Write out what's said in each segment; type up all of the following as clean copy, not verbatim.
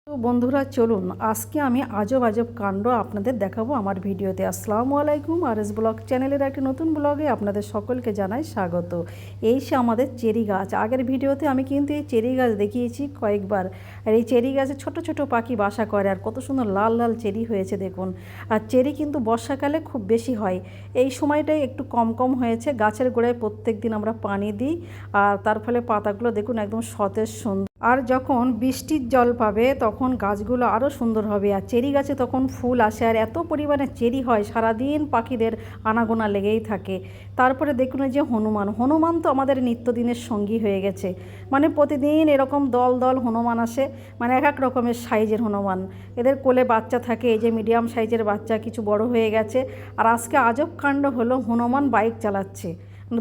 তো বন্ধুরা চলুন আজকে আমি আজব আজব কাণ্ড আপনাদের দেখাবো আমার ভিডিওতে। আসসালামু আলাইকুম, আরএস ব্লগ চ্যানেলের একটি নতুন ব্লগে আপনাদের সকলকে জানাই স্বাগত। এই সে আমাদের চেরি গাছ। আগের ভিডিওতে আমি কিন্তু এই চেরি গাছ দেখিয়েছি কয়েকবার। আর এই চেরি গাছে ছোট ছোট পাখি বাসা করে, আর কত সুন্দর লাল লাল চেরি হয়েছে দেখুন। আর চেরি কিন্তু বর্ষাকালে খুব বেশি হয়, এই সময়টাই একটু কম কম হয়েছে। গাছের গোড়ায় প্রত্যেক দিন আমরা পানি দিই, আর তার ফলে পাতাগুলো দেখুন একদম সতেজ সুন্দর। আর যখন বৃষ্টির জল পাবে তখন গাছগুলো আরও সুন্দর হবে, আর চেরি গাছে তখন ফুল আসে, আর এত পরিমাণে চেরি হয় সারাদিন পাখিদের আনাগোনা লেগেই থাকে। তারপরে দেখুন যে হনুমান তো আমাদের নিত্যদিনের সঙ্গী হয়ে গেছে। মানে প্রতিদিন এরকম দল দল হনুমান আসে, মানে এক এক রকমের সাইজের হনুমান। এদের কোলে বাচ্চা থাকে, এই যে মিডিয়াম সাইজের বাচ্চা, কিছু বড় হয়ে গেছে। আর আজকে আজব কাণ্ড হলো, হনুমান বাইক চালাচ্ছে।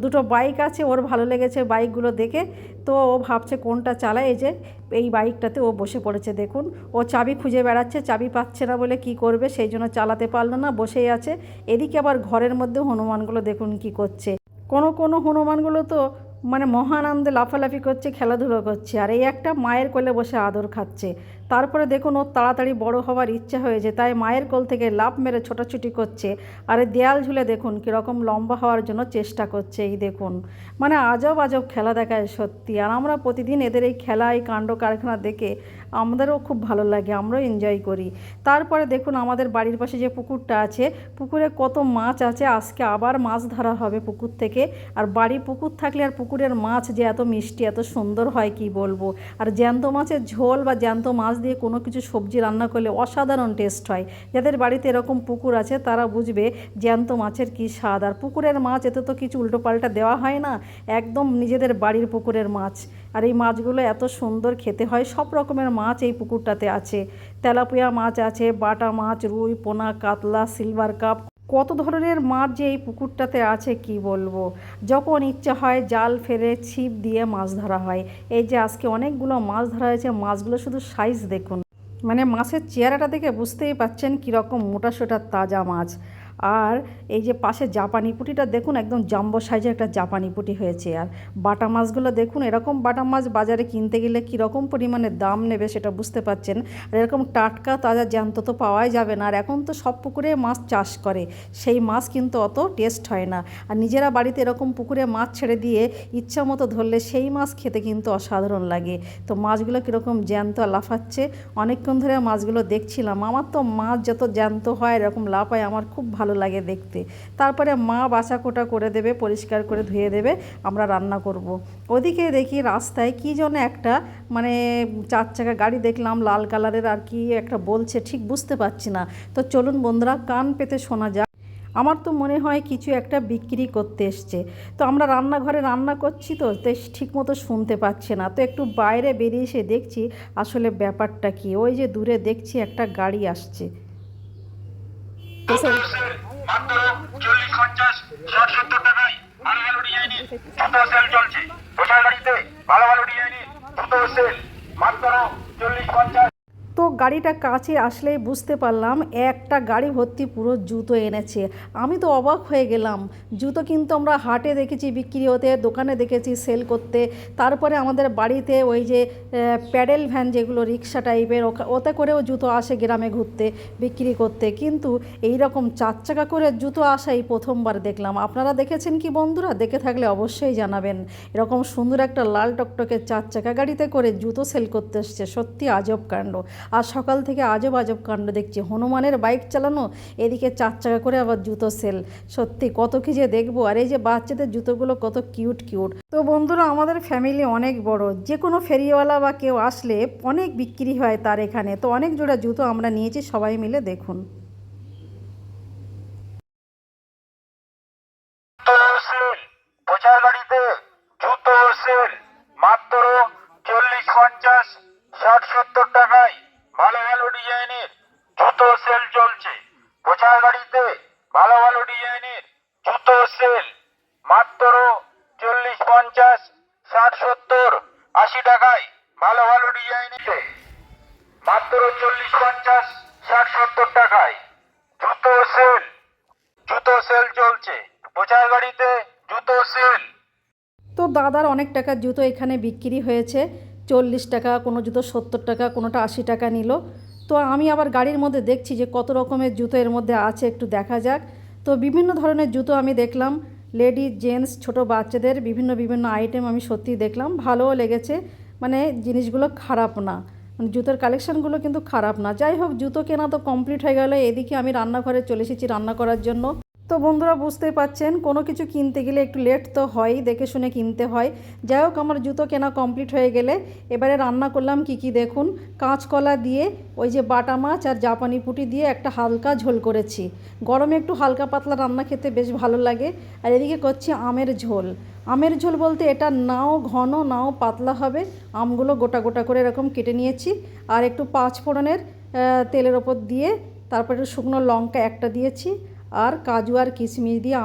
দুটো বাইক আছে, ওর ভালো লেগেছে বাইকগুলো দেখে, তো ও ভাবছে কোনটা চালায়। এই যে এই বাইকটাতে ও বসে পড়েছে দেখুন। ও চাবি খুঁজে বেড়াচ্ছে, চাবি পাচ্ছে না বলে কি করবে, সেই জন্য চালাতে পারলো না, বসেই আছে। এদিকে আবার ঘরের মধ্যে হনুমানগুলো দেখুন কি করছে। কোনো কোনো হনুমানগুলো তো মানে মহানন্দে লাফালাফি করছে, খেলাধুলো করছে, আর এই একটা মায়ের কোলে বসে আদর খাচ্ছে। তারপরে দেখুন ওর তাড়াতাড়ি বড় হওয়ার ইচ্ছা হয়েছে, তাই মায়ের কোল থেকে লাফ মেরে ছোটাছুটি করছে। আর এই দেয়াল ঝুলে দেখুন কীরকম লম্বা হওয়ার জন্য চেষ্টা করছে। এই দেখুন, মানে আজব আজব খেলা দেখায় সত্যি। আর আমরা প্রতিদিন এদের এই খেলা, এই কাণ্ড কারখানা দেখে আমাদেরও খুব ভালো লাগে, আমরাও এনজয় করি। তারপরে দেখুন আমাদের বাড়ির পাশে যে পুকুরটা আছে, পুকুরে কত মাছ আছে। আজকে আবার মাছ ধরা হবে পুকুর থেকে। আর বাড়ি পুকুর থাকলে আর পুকুরের মাছ যে এত মিষ্টি এত সুন্দর হয় কি বলবো। আর জ্যান্ত মাছের ঝোল বা জ্যান্ত মাছ দিয়ে কোনো কিছু সবজি রান্না করলে অসাধারণ টেস্ট হয়। যাদের বাড়িতে এরকম পুকুর আছে তারা বুঝবে জ্যান্ত মাছের কী স্বাদ। আর পুকুরের মাছ এতে তো কিছু উল্টোপাল্টা দেওয়া হয় না, একদম নিজেদের বাড়ির পুকুরের মাছ। আর এই মাছগুলো এত সুন্দর খেতে হয়। সব রকমের মাছ এই পুকুরটাতে আছে, তেলাপিয়া মাছ আছে, বাটা মাছ, রুই, পোনা, কাতলা, সিলভার কাপ, কত ধরনের মাছ যে এই পুকুরটাতে আছে কি বলবো। যখন ইচ্ছা হয় জাল ফেলে ছিপ দিয়ে মাছ ধরা হয়। এই যে আজকে অনেকগুলো মাছ ধরা হয়েছে, মাছগুলো শুধু সাইজ দেখুন, মানে মাছের চেহারাটা দেখে বুঝতেই পাচ্ছেন কীরকম মোটাসোটা তাজা মাছ। আর এই যে পাশে জাপানি পুঁটিটা দেখুন, একদম জাম্বো সাইজের একটা জাপানি পুঁটি হয়েছে। আর বাটা মাছগুলো দেখুন, এরকম বাটা মাছ বাজারে কিনতে গেলে কীরকম পরিমাণে দাম নেবে সেটা বুঝতে পারছেন। আর এরকম টাটকা তাজা জ্যান্ত তো পাওয়াই যাবে না। আর এখন তো সব পুকুরে মাছ চাষ করে, সেই মাছ কিন্তু অত টেস্ট হয় না। আর নিজেরা বাড়িতে এরকম পুকুরে মাছ ছেড়ে দিয়ে ইচ্ছা মতো ধরলে সেই মাছ খেতে কিন্তু অসাধারণ লাগে। তো মাছগুলো কীরকম জ্যান্ত লাফাচ্ছে, অনেকক্ষণ ধরে মাছগুলো দেখছিলাম। আমার তো মাছ যত জ্যান্ত হয় এরকম লাফায় আমার খুব ভালো লাগে দেখতে। তারপরে মা বাছা কোটা করে দেবে, পরিষ্কার করে ধুয়ে দেবে, আমরা রান্না করব। ওদিকে দেখি রাস্তায় কী যেন একটা মানে 4 চাকা গাড়ি দেখলাম লাল কালারের, আর কি একটা বলছে ঠিক বুঝতে পারছি না। তো চলুন বন্ধুরা কান পেতে শোনা যাক। আমার তো মনে হয় কিছু একটা বিক্রি করতে এসছে। তো আমরা রান্নাঘরে রান্না করছি, তো ঠিক মতো শুনতে পাচ্ছে না। তো একটু বাইরে বেরিয়ে এসে দেখছি আসলে ব্যাপারটা কি। ওই যে দূরে দেখছি একটা গাড়ি আসছে। তো মাত্র 40-50 60-70 টাকায় ভালো ভালো ডিজাইনের জুতো সেল চলছে। পোশাক গাড়িতে ভালো ভালো ডিজাইনের জুতো সেল মাত্র 40-50। তো গাড়িটা কাছে আসলেই বুঝতে পারলাম একটা গাড়ি ভর্তি পুরো জুতো এনেছে। আমি তো অবাক হয়ে গেলাম। জুতো কিন্তু আমরা হাটে দেখেছি বিক্রি হতে, দোকানে দেখেছি সেল করতে, তারপরে আমাদের বাড়িতে ওই যে প্যাডেল ভ্যান যেগুলো রিক্সা টাইপের, ওতে করেও জুতো আসে গ্রামে ঘুরতে বিক্রি করতে, কিন্তু এই রকম 4 চাকা করে জুতো আসাই প্রথমবার দেখলাম। আপনারা দেখেছেন কি বন্ধুরা? দেখে থাকলে অবশ্যই জানাবেন। এরকম সুন্দর একটা লাল টকটকে 4 চাকা গাড়িতে করে জুতো সেল করতে এসছে, সত্যি আজব কাণ্ড। আর সকাল থেকে আজব আজব কাণ্ড দেখছি, হনুমানের বাইক চালানো, এদিকে 4 চাকা করে আবার জুতো সেল। সত্যি কত কি যে দেখবো। আর এই যে বাচ্চাদের জুতোগুলো কত কিউট কিউট। তো বন্ধুরা আমাদের ফ্যামিলি অনেক বড়, যে কোনো ফেরিওয়ালা বা কেউ আসলে অনেক বিক্রি হয় তার এখানে। তো অনেক জোড়া জুতো আমরা নিয়েছি, সবাই মিলে দেখুন। পোশাক গাড়িতে জুতো সেল মাত্র 40-50 60-70 টাকায় ভালো ভালো ডিজাইনের জুতো সেল চলছে। পোশাক গাড়িতে ভালো ভালো ডিজাইনের জুতো সেল মাত্র 40-50 60-70 80 টাকায় ভালো ভালো ডিজাইনের মাত্র 40-50 60-70 টাকায় জুতো সেল চলছে। পোশাক গাড়িতে জুতো সেল। তো দাদার অনেক টাকার জুতো এখানে বিক্রি হয়েছে। 40 টাকা, কোনো জুতো 70 টাকা, কোনোটা 80 টাকা নিল। তো আমি আবার গাড়ির মধ্যে দেখছি যে কত রকমের জুতো এর মধ্যে আছে, একটু দেখা যাক। তো বিভিন্ন ধরনের জুতো আমি দেখলাম, লেডিস, জেন্টস, ছোট বাচ্চাদের বিভিন্ন বিভিন্ন আইটেম আমি সত্যিই দেখলাম, ভালোও লেগেছে। মানে জিনিসগুলো খারাপ না, মানে জুতোর কালেকশানগুলো কিন্তু খারাপ না। যাই হোক, জুতো কেনা তো কমপ্লিট হয়ে গেল। এদিকে আমি রান্নাঘরে চলে এসেছি রান্না করার জন্য। তো বন্ধুরা, বুঝতেই পাচ্ছেন কোনো কিছু কিনতে গেলে একটু লেট তো হয়ই, দেখে শুনে কিনতে হয়। যাই হোক, আমার জুতো কেনা কমপ্লিট হয়ে গেলে এবারে রান্না করলাম কি দেখুন। কাঁচকলা দিয়ে ওই যে বাটা মাছ আর জাপানি পুঁটি দিয়ে একটা হালকা ঝোল করেছি। গরমে একটু হালকা পাতলা রান্না খেতে বেশ ভালো লাগে। আর এদিকে করছি আমের ঝোল। আমের ঝোল বলতে এটা নাও ঘন নাও পাতলা হবে। আমগুলো গোটা গোটা করে এরকম কেটে নিয়েছি, আর একটু 5 ফোড়নের তেলের ওপর দিয়ে, তারপরে একটু শুকনো লঙ্কা একটা দিয়েছি, আর কাজু আর কিশমিশ দিয়ে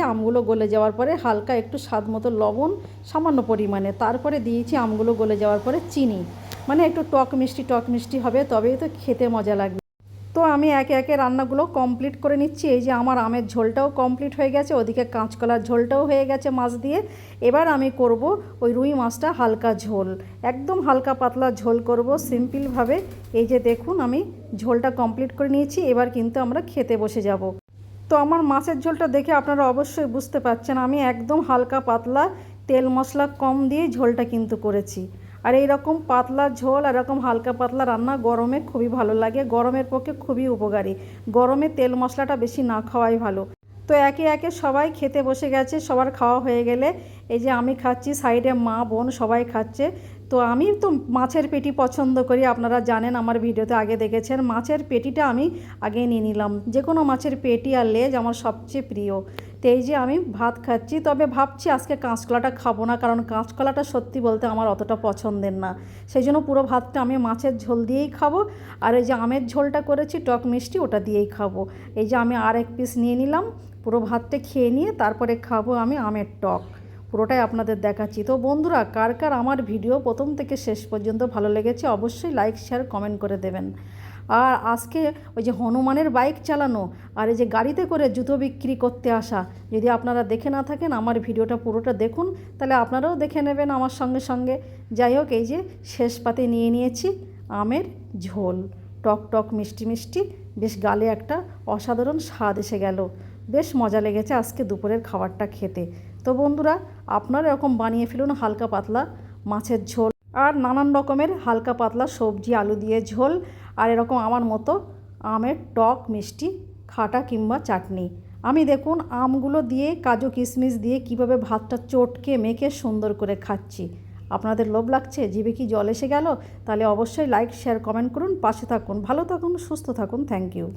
আমগুলো গলে যাওয়ার পরে হালকা একটু স্বাদ মতো লবণ সামান্য পরিমাণে, তারপরে দিয়েছি আমগুলো গলে যাওয়ার পরে চিনি। মানে একটু টক মিষ্টি হবে, তবেই তো খেতে মজা লাগবে। তো আমি একে একে রান্নাগুলো কমপ্লিট করে নিচ্ছি। এই যে আমার আমের ঝোলটাও কমপ্লিট হয়ে গেছে, ওদিকে কাঁচকলার ঝোলটাও হয়ে গেছে মাছ দিয়ে। এবার আমি করব ওই রুই মাছটা হালকা ঝোল, একদম হালকা পাতলা ঝোল করব সিম্পলভাবে। এই যে দেখুন, আমি ঝোলটা কমপ্লিট করে নিয়েছি। এবার কিন্তু আমরা খেতে বসে যাব। তো আমার মাছের ঝোলটা দেখে আপনারা অবশ্যই বুঝতে পারছেন আমি একদম হালকা পাতলা, তেল মশলা কম দিয়ে ঝোলটা কিন্তু করেছি। আর এই রকম পাতলা ঝোল, এরকম হালকা পাতলা রান্না গরমে খুবই ভালো লাগে, গরমের পক্ষে খুবই উপকারী। গরমে তেল মশলাটা বেশি না খাওয়াই ভালো। তো একে একে সবাই খেতে বসে গেছে। সবার খাওয়া হয়ে গেলে এই যে আমি খাচ্ছি, সাইডে মা বোন সবাই খাচ্ছে। তো আমি তো মাছের পেটি পছন্দ করি, আপনারা জানেন, আমার ভিডিওতে আগে দেখেছেন। মাছের পেটিটা আমি আগে নিয়ে নিলাম। যে কোনো মাছের পেটি আর লেজ আমার সবচেয়ে প্রিয়। তো এই যে আমি ভাত খাচ্ছি, তবে ভাবছি আজকে কাঁচকলাটা খাবো না, কারণ কাঁচকলাটা সত্যি বলতে আমার অতটা পছন্দের না। সেই জন্য পুরো ভাতটা আমি মাছের ঝোল দিয়েই খাবো। আর এই যে আমের ঝোলটা করেছি টক মিষ্টি, ওটা দিয়েই খাবো। এই যে আমি আর এক পিস নিয়ে নিলাম, পুরো ভাতটা খেয়ে নিয়ে তারপরে খাবো আমি আমের টক। পুরোটাই আপনাদের দেখাচ্ছি। তো বন্ধুরা, কার কার আমার ভিডিও প্রথম থেকে শেষ পর্যন্ত ভালো লেগেছে অবশ্যই লাইক শেয়ার কমেন্ট করে দেবেন। আর আজকে ওই যে হনুমানের বাইক চালানো আর এই যে গাড়িতে করে জুতো বিক্রি করতে আসা, যদি আপনারা দেখে না থাকেন আমার ভিডিওটা পুরোটা দেখুন, তাহলে আপনারাও দেখে নেবেন আমার সঙ্গে সঙ্গে। যাই হোক, এই যে শেষ পাতে নিয়ে নিয়েছি আমের ঝোল, টক টক মিষ্টি, বেশ গালে একটা অসাধারণ স্বাদ এসে গেল। বেশ মজা লেগেছে আজকে দুপুরের খাবারটা খেতে। তো বন্ধুরা, আপনারা এরকম বানিয়ে ফেলুন হালকা পাতলা মাছের ঝোল, আর নানান রকমের হালকা পাতলা সবজি আলু দিয়ে ঝোল, আর এরকম আমার মতো আমের টক মিষ্টি খাটা কিংবা চাটনি। আমি দেখুন আমগুলো দিয়ে কাজু কিশমিশ দিয়ে কিভাবে ভাতটা চটকে মেখে সুন্দর করে খাচ্ছি। আপনাদের লোভ লাগছে, জিভে কি জল এসে গেল? তাহলে অবশ্যই লাইক শেয়ার কমেন্ট করুন, পাশে থাকুন, ভালো থাকুন, সুস্থ থাকুন। Thank you.